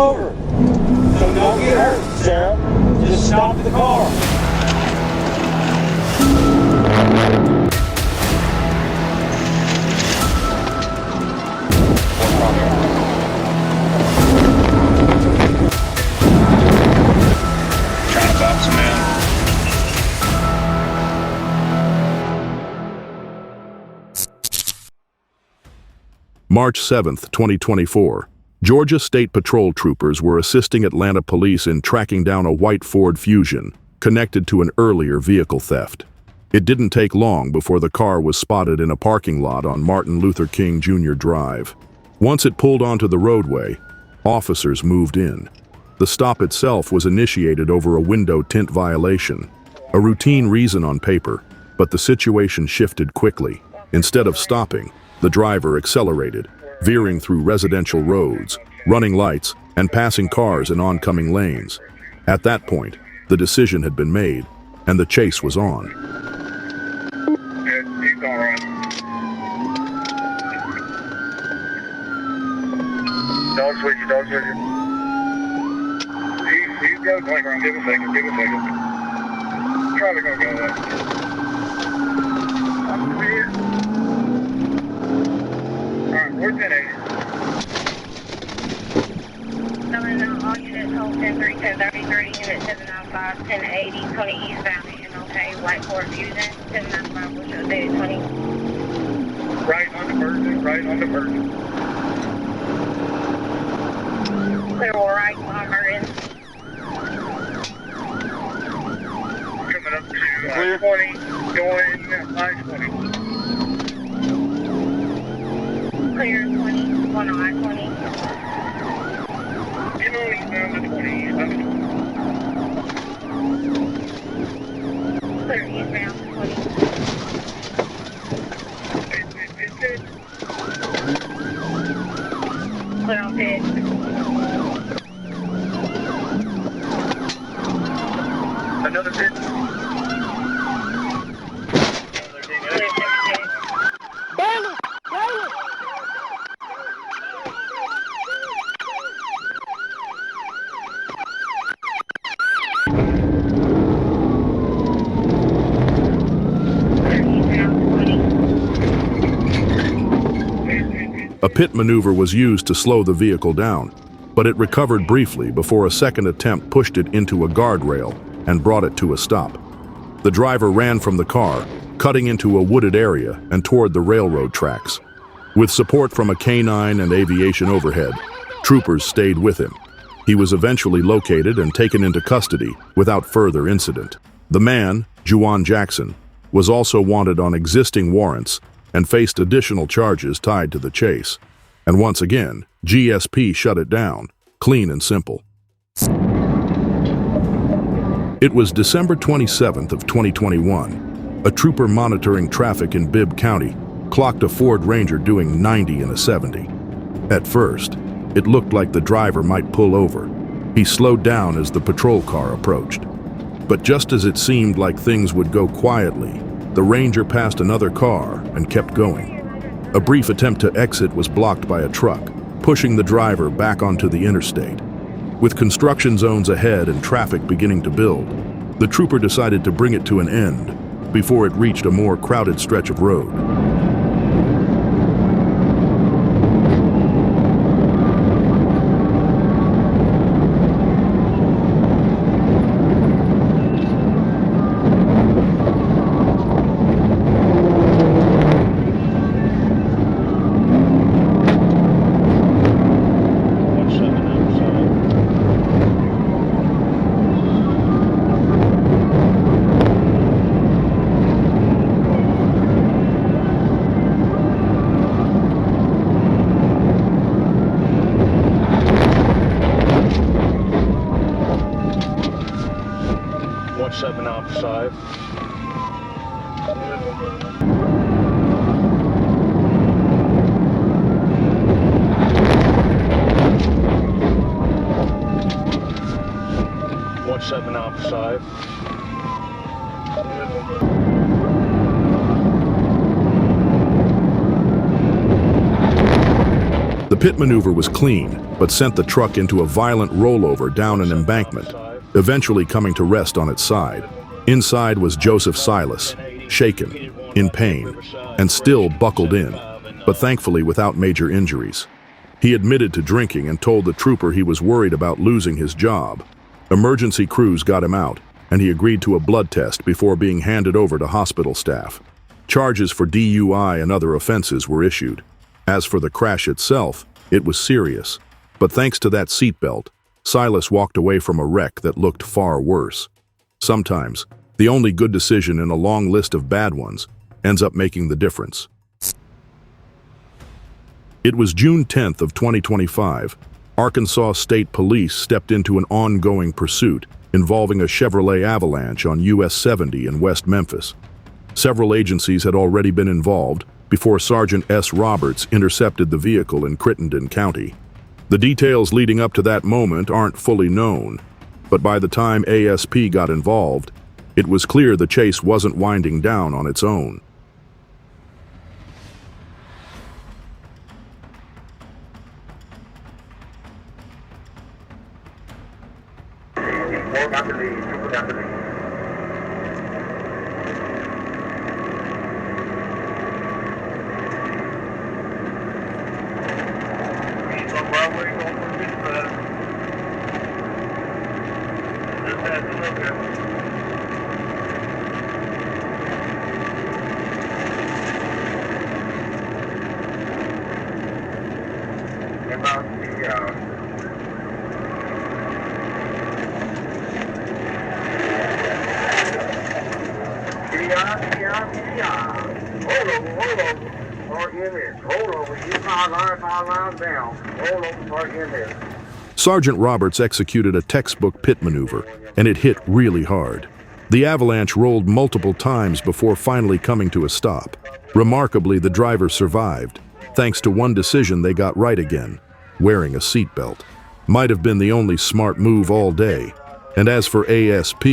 over. So don't get hurt, Sarah. Just stop the car. Trying to box him in. March 7th, 2024. Georgia State Patrol troopers were assisting Atlanta police in tracking down a white Ford Fusion connected to an earlier vehicle theft. It didn't take long before the car was spotted in a parking lot on Martin Luther King Jr. Drive. Once it pulled onto the roadway, officers moved in. The stop itself was initiated over a window tint violation, a routine reason on paper, but the situation shifted quickly. Instead of stopping, the driver accelerated, veering through residential roads, running lights, and passing cars in oncoming lanes. At that point, the decision had been made, and the chase was on. He's all right. Dog switch you, dog switch you. He's got a blank around. Give a second, give a second. Probably gonna go that. I'm here. Alright, where's 1080? All units hold 10-3, 1033, unit 795, 1080, 20 eastbound, and okay, white Ford Fusion, 795, which is day 20. Right on the Virgin, right on the Virgin. Clear right on Merton. Coming up to I-20, going I-20. Clear 20, one on I-20. Get on eastbound to 20, eastbound to 20. Clear eastbound to 20. It's good. Clear on pit. Another pit. Clear 76. A pit maneuver was used to slow the vehicle down, but it recovered briefly before a second attempt pushed it into a guardrail and brought it to a stop. The driver ran from the car, cutting into a wooded area and toward the railroad tracks. With support from a canine and aviation overhead, troopers stayed with him. He was eventually located and taken into custody without further incident. The man, Juwan Jackson, was also wanted on existing warrants and faced additional charges tied to the chase. And once again, GSP shut it down, clean and simple. It was December 27th of 2021. A trooper monitoring traffic in Bibb County clocked a Ford Ranger doing 90 in a 70. At first, it looked like the driver might pull over. He slowed down as the patrol car approached. But just as it seemed like things would go quietly, the Ranger passed another car and kept going. A brief attempt to exit was blocked by a truck, pushing the driver back onto the interstate. With construction zones ahead and traffic beginning to build, the trooper decided to bring it to an end before it reached a more crowded stretch of road. Side. Seven outside. The pit maneuver was clean, but sent the truck into a violent rollover down an embankment, eventually coming to rest on its side. Inside was Joseph Silas, shaken, in pain, and still buckled in, but thankfully without major injuries. He admitted to drinking and told the trooper he was worried about losing his job. Emergency crews got him out, and he agreed to a blood test before being handed over to hospital staff. Charges for DUI and other offenses were issued. As for the crash itself, it was serious, but thanks to that seatbelt, Silas walked away from a wreck that looked far worse. Sometimes, the only good decision in a long list of bad ones ends up making the difference. It was June 10th of 2025. Arkansas State Police stepped into an ongoing pursuit involving a Chevrolet Avalanche on US 70 in West Memphis. Several agencies had already been involved before Sergeant S. Roberts intercepted the vehicle in Crittenden County. The details leading up to that moment aren't fully known, but by the time ASP got involved, it was clear the chase wasn't winding down on its own. Sergeant Roberts executed a textbook pit maneuver, and it hit really hard. The Avalanche rolled multiple times before finally coming to a stop. Remarkably, the driver survived, thanks to one decision they got right again: wearing a seatbelt. Might have been the only smart move all day. And as for ASP,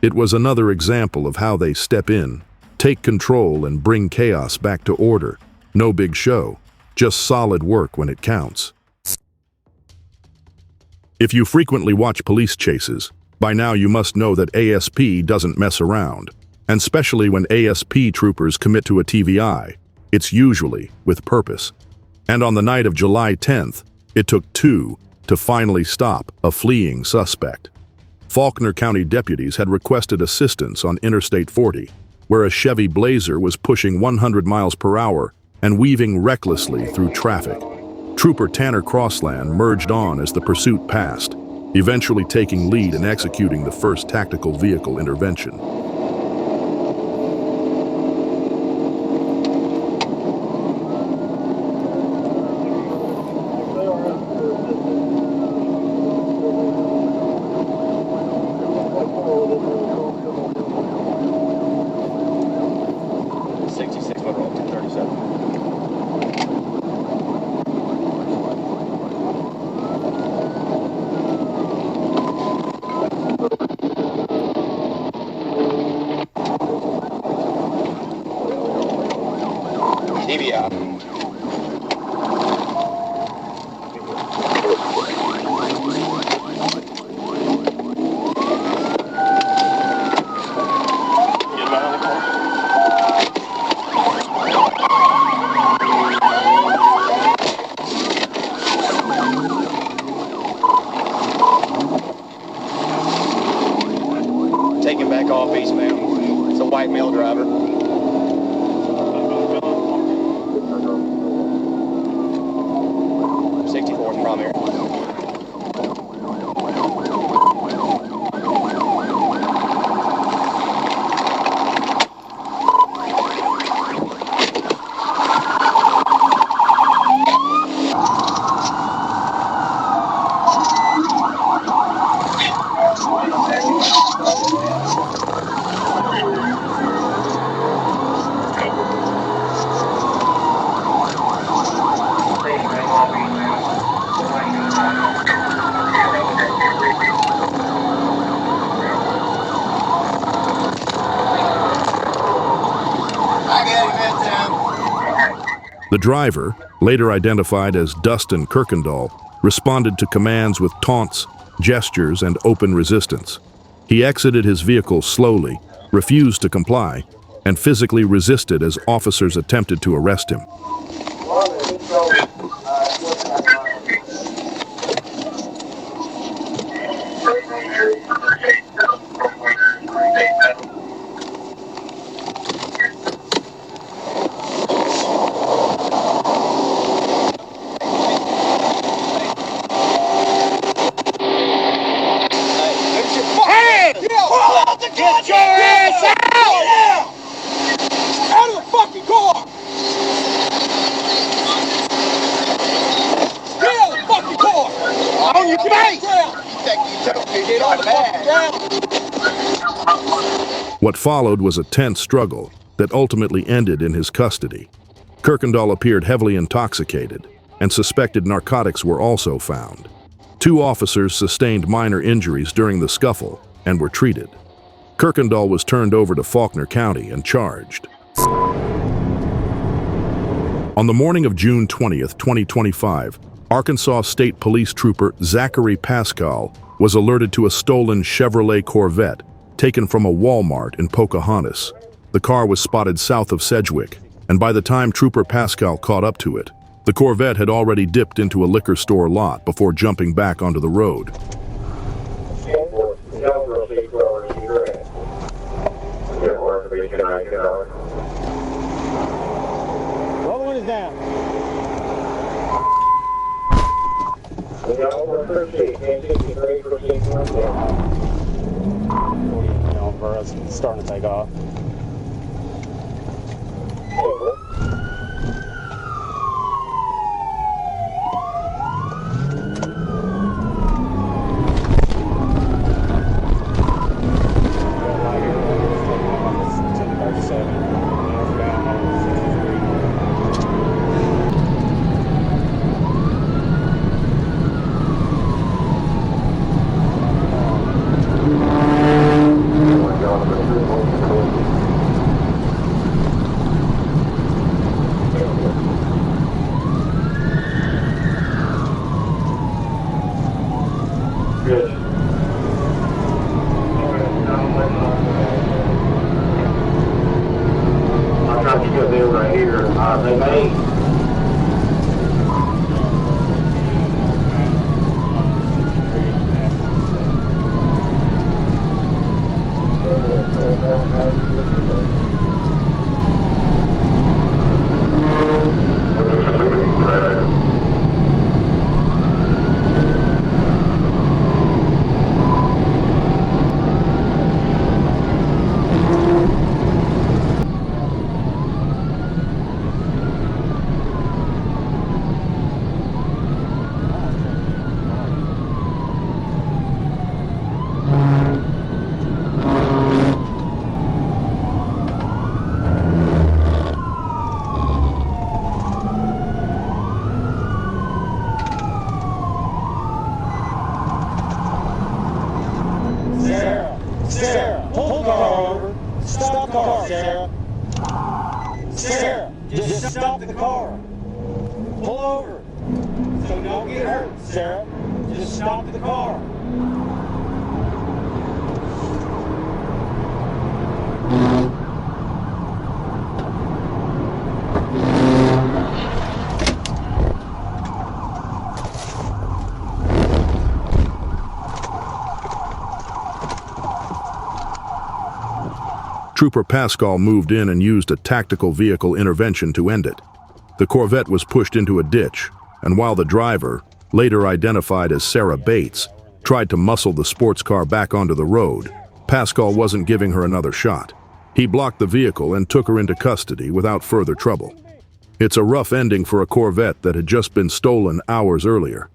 it was another example of how they step in, take control, and bring chaos back to order. No big show, just solid work when it counts. If you frequently watch police chases, by now you must know that ASP doesn't mess around, and especially when ASP troopers commit to a TVI, it's usually with purpose. And on the night of July 10th, it took two to finally stop a fleeing suspect. Faulkner County deputies had requested assistance on Interstate 40, where a Chevy Blazer was pushing 100 miles per hour and weaving recklessly through traffic. Trooper Tanner Crossland merged on as the pursuit passed, eventually taking lead and executing the first tactical vehicle intervention. Taking back off eastbound. It's a white male driver. 64th primary. The driver, later identified as Dustin Kirkendall, responded to commands with taunts, gestures, and open resistance. He exited his vehicle slowly, refused to comply, and physically resisted as officers attempted to arrest him. Get your ass out! Out of the fucking car! Get out of the fucking car! On your face! Get on the ground! What followed was a tense struggle that ultimately ended in his custody. Kirkendall appeared heavily intoxicated, and suspected narcotics were also found. 2 officers sustained minor injuries during the scuffle and were treated. Kirkendall was turned over to Faulkner County and charged. On the morning of June 20th, 2025, Arkansas State Police Trooper Zachary Pascal was alerted to a stolen Chevrolet Corvette taken from a Walmart in Pocahontas. The car was spotted south of Sedgwick, and by the time Trooper Pascal caught up to it, the Corvette had already dipped into a liquor store lot before jumping back onto the road. Roll the windows down. For us starting to take off. Sarah, pull the car over. Stop the car, Sarah. Sarah, just stop the car. Pull over. So don't get hurt, Sarah. Just stop the car. Trooper Pascal moved in and used a tactical vehicle intervention to end it. The Corvette was pushed into a ditch, and while the driver, later identified as Sarah Bates, tried to muscle the sports car back onto the road, Pascal wasn't giving her another shot. He blocked the vehicle and took her into custody without further trouble. It's a rough ending for a Corvette that had just been stolen hours earlier.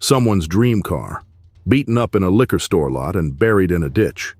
Someone's dream car, beaten up in a liquor store lot and buried in a ditch.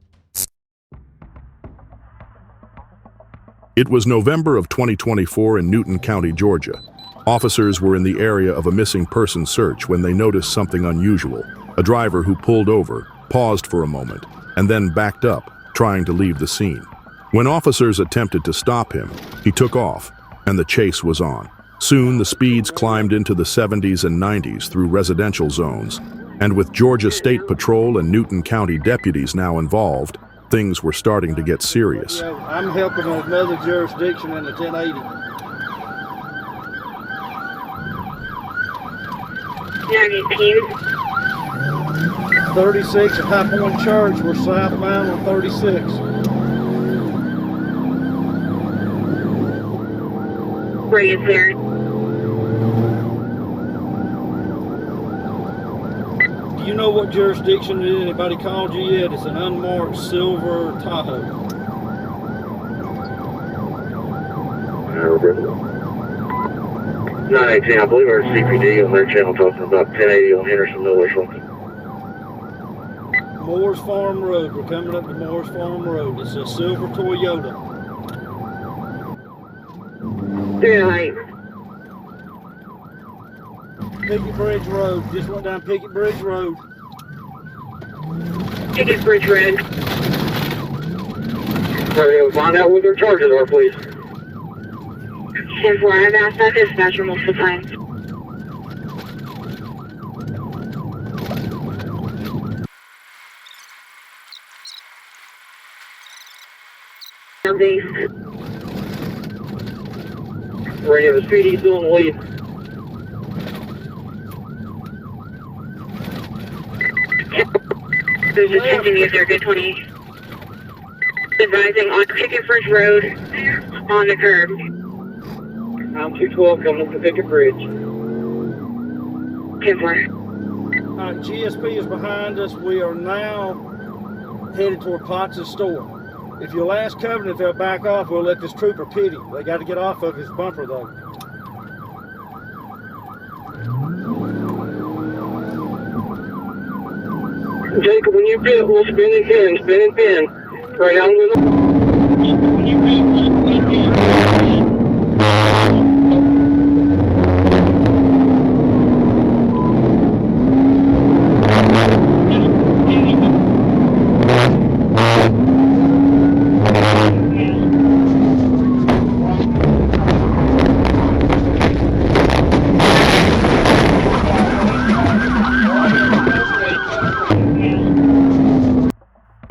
It was November of 2024 in Newton County, Georgia. Officers were in the area of a missing person search when they noticed something unusual. A driver who pulled over, paused for a moment, and then backed up, trying to leave the scene. When officers attempted to stop him, he took off, and the chase was on. Soon, the speeds climbed into the 70s and 90s through residential zones, and with Georgia State Patrol and Newton County deputies now involved, things were starting to get serious. I'm helping another jurisdiction in the 1080. Team. 36 at High Point Church. We're southbound on 36. Radio clear. Do you know what jurisdiction it is? Anybody called you yet? It's an unmarked silver Tahoe. Not 18, I believe our CPD on their channel talking about 1080 on Henderson Middle or something. Moore's Farm Road. We're coming up to Moore's Farm Road. It's a silver Toyota. 308. Picket Bridge Road. Just went down Picket Bridge Road. Ticket Bridge Road. Radio, find out what their charges are, please. 10-4, I've asked that dispatcher multiple times. Radio, the PD's still in the lead. There's a continue there, good 20. Advising on Picket Bridge Road on the curb. I'm 212 coming up to Picket Bridge. 10-4. Alright, GSP is behind us. We are now headed toward Potts' store. If you'll ask Covenant if they'll back off, we'll let this trooper pit him. They got to get off of his bumper though. Jacob, when you pit, we'll spin and pin, spin and pin. Right on with them. When you pit, we'll spin and pin.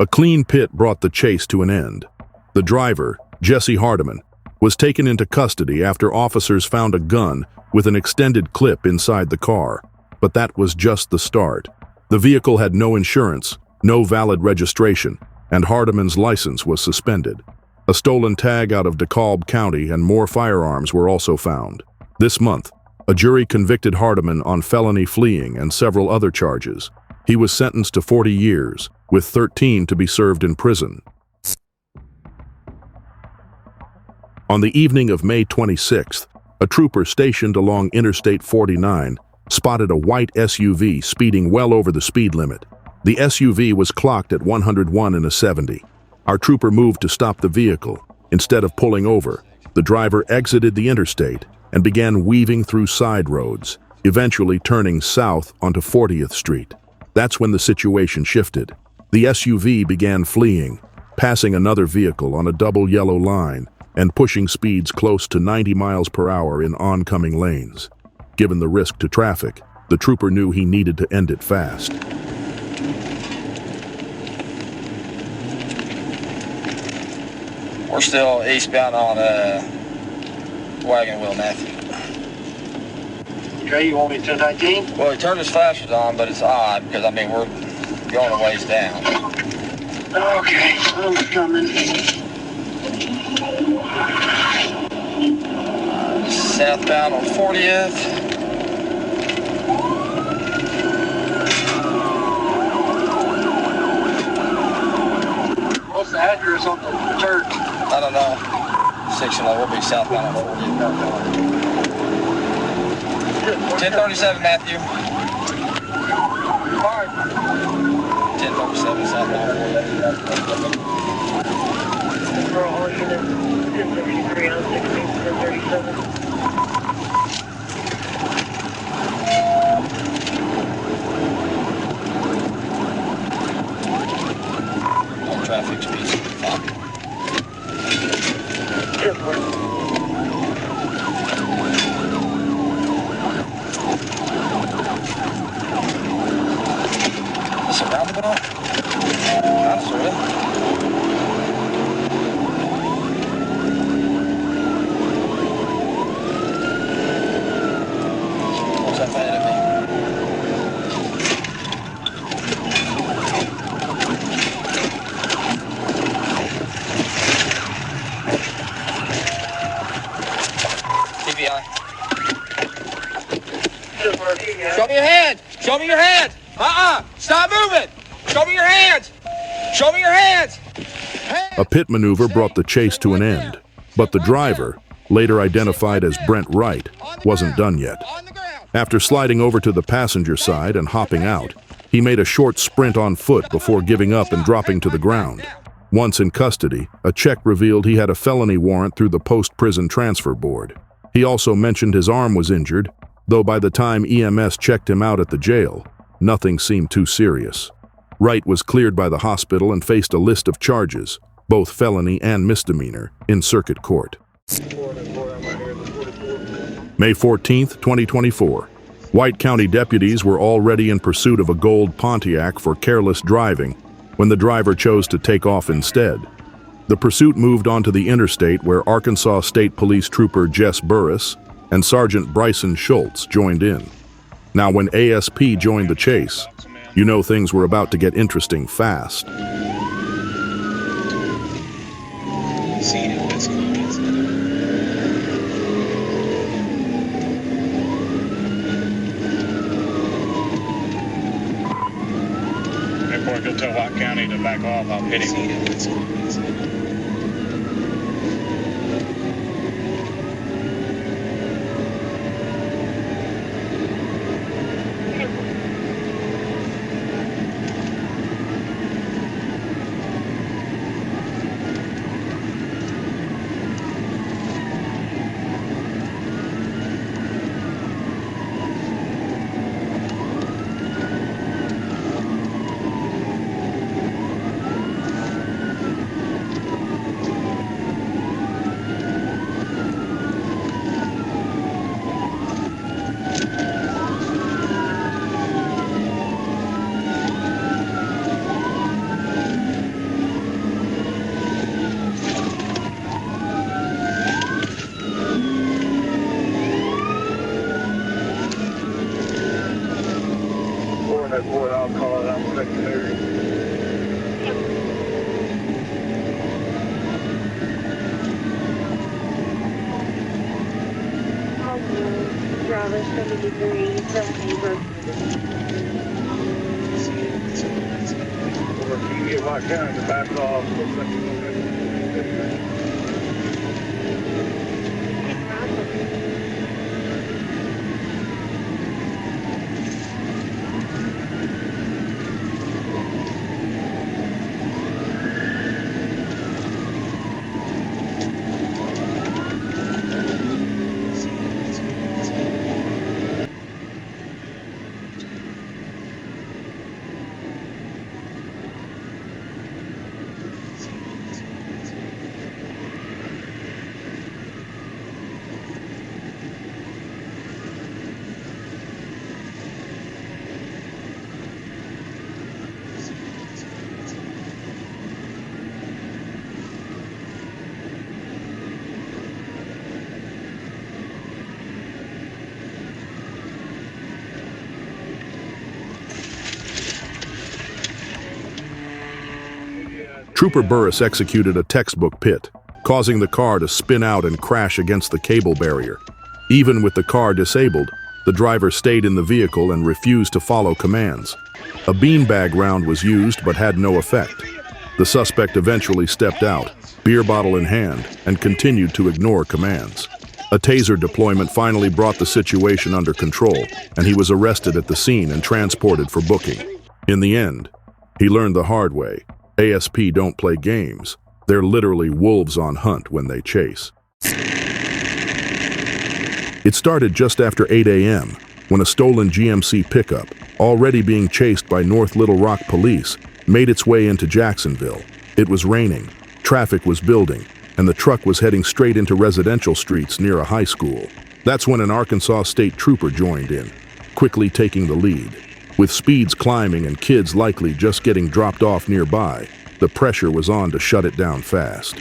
A clean pit brought the chase to an end. The driver, Jesse Hardiman, was taken into custody after officers found a gun with an extended clip inside the car. But that was just the start. The vehicle had no insurance, no valid registration, and Hardiman's license was suspended. A stolen tag out of Bibb County and more firearms were also found. This month, a jury convicted Hardiman on felony fleeing and several other charges. He was sentenced to 40 years, with 13 to be served in prison. On the evening of May 26th, a trooper stationed along Interstate 49 spotted a white SUV speeding well over the speed limit. The SUV was clocked at 101 in a 70. Our trooper moved to stop the vehicle. Instead of pulling over, the driver exited the interstate and began weaving through side roads, eventually turning south onto 40th Street. That's when the situation shifted. The SUV began fleeing, passing another vehicle on a double yellow line and pushing speeds close to 90 miles per hour in oncoming lanes. Given the risk to traffic, the trooper knew he needed to end it fast. We're still eastbound on Wagon Wheel, Matthew. Okay, you want me to 1019? Well, he turned his flashers on, but it's odd because, I mean, we're going a ways down. Okay, I'm coming. Southbound on 40th. What's the address on the church? I don't know. 6 we'll be southbound on 40th. 1037, Matthew. 1037 southbound. For all units, 1063 on 1637. All traffic speeds. Kind of, sort of. What's that ahead of me? TBI. Show me your hands. Show me your hands. Stop moving. Show me your hands. Show me your hands. A pit maneuver brought the chase to an end, but the driver, later identified as Brent Wright, wasn't done yet. After sliding over to the passenger side and hopping out, he made a short sprint on foot before giving up and dropping to the ground. Once in custody, a check revealed he had a felony warrant through the post-prison transfer board. He also mentioned his arm was injured, though by the time EMS checked him out at the jail, nothing seemed too serious. Wright was cleared by the hospital and faced a list of charges, both felony and misdemeanor, in circuit court. May 14, 2024. White County deputies were already in pursuit of a gold Pontiac for careless driving when the driver chose to take off instead. The pursuit moved onto the interstate where Arkansas State Police Trooper Jess Burris and Sergeant Bryson Schultz joined in. Now, when ASP joined the chase, you know things were about to get interesting fast. Therefore, if you'll tell White County to back off, I'll hit him. I'll call it out secondary. Bravo 73, Or if you can get White County to back off, looks like you're going to Trooper Burris executed a textbook pit, causing the car to spin out and crash against the cable barrier. Even with the car disabled, the driver stayed in the vehicle and refused to follow commands. A beanbag round was used but had no effect. The suspect eventually stepped out, beer bottle in hand, and continued to ignore commands. A taser deployment finally brought the situation under control, and he was arrested at the scene and transported for booking. In the end, he learned the hard way. ASP don't play games. They're literally wolves on hunt when they chase. It started just after 8 a.m. when a stolen GMC pickup, already being chased by North Little Rock police, made its way into Jacksonville. It was raining, traffic was building, and the truck was heading straight into residential streets near a high school. That's when an Arkansas State Trooper joined in, quickly taking the lead. With speeds climbing and kids likely just getting dropped off nearby, the pressure was on to shut it down fast.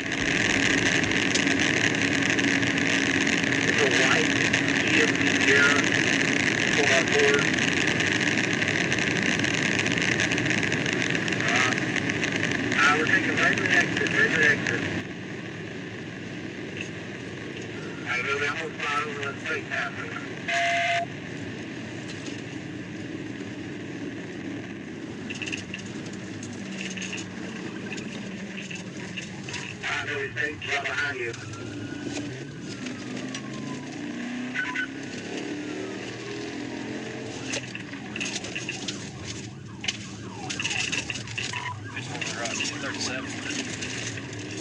We're taking regular exit. I know that whole bottom of the straight path. I know it's right behind you.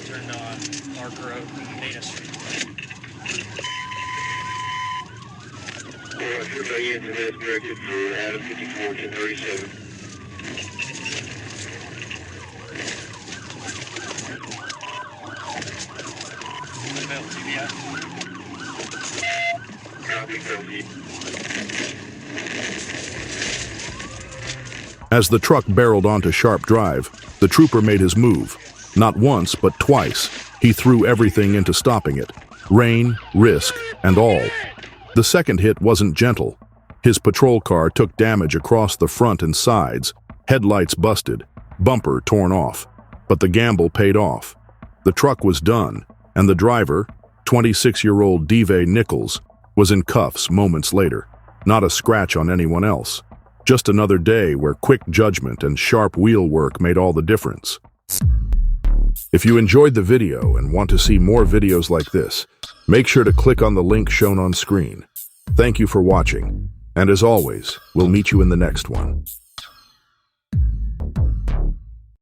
Turn Mark Road, Dana Street. Everybody into this directed for Adam 54 to 37. Copy. As the truck barreled onto Sharp Drive, the trooper made his move. Not once, but twice, he threw everything into stopping it. Rain, risk, and all. The second hit wasn't gentle. His patrol car took damage across the front and sides, headlights busted, bumper torn off. But the gamble paid off. The truck was done, and the driver, 26-year-old Dave Nichols, was in cuffs moments later. Not a scratch on anyone else. Just another day where quick judgment and sharp wheel work made all the difference. If you enjoyed the video and want to see more videos like this, make sure to click on the link shown on screen. Thank you for watching, and as always, we'll meet you in the next one.